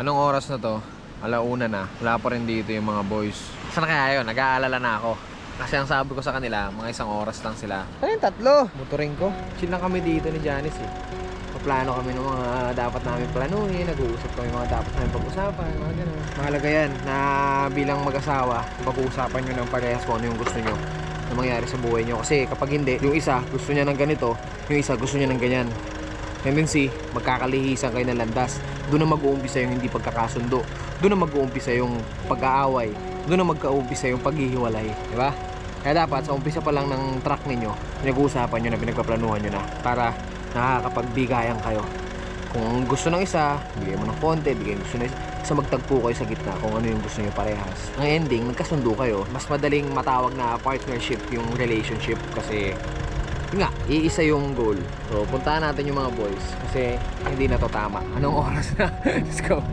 Anong oras na to? Alauna na. Wala pa rin dito yung mga boys. Saan kaya yun? Nag-aalala na ako. Kasi ang sabi ko sa kanila, mga 1 oras lang sila. Ano yung 3? Motoring ko. Chill lang kami dito ni Janice eh. Paplano kami ng mga dapat namin planuhin. Nag-uusap kami mga dapat namin pag-usapan. Mga ganun. Mahalaga yan na bilang mag-asawa, pag-uusapan nyo ng parehas kung ano yung gusto nyo na mangyari sa buhay nyo. Kasi kapag hindi, yung isa gusto niya ng ganito, yung isa gusto niya ng ganyan. Tendency, magkakalihisan kayo ng landas. Doon na mag-uumpisa yung hindi pagkakasundo. Doon na mag-uumpisa yung pag-aaway. Doon na mag-uumpisa yung paghihiwalay. Diba? Kaya dapat sa umpisa pa lang ng track ninyo, pinag-uusapan nyo na, pinagpaplanuhan nyo na para nakakapagbigayan kayo. Kung gusto ng isa, bigay mo ng konti, bigay gusto ng isa, magtagpo kayo sa gitna kung ano yung gusto nyo parehas. Ang ending, nagkasundo kayo. Mas madaling matawag na partnership yung relationship kasi nga, iisa yung goal. So, puntahan natin yung mga boys kasi hindi na to tama. Anong oras na? Let's go.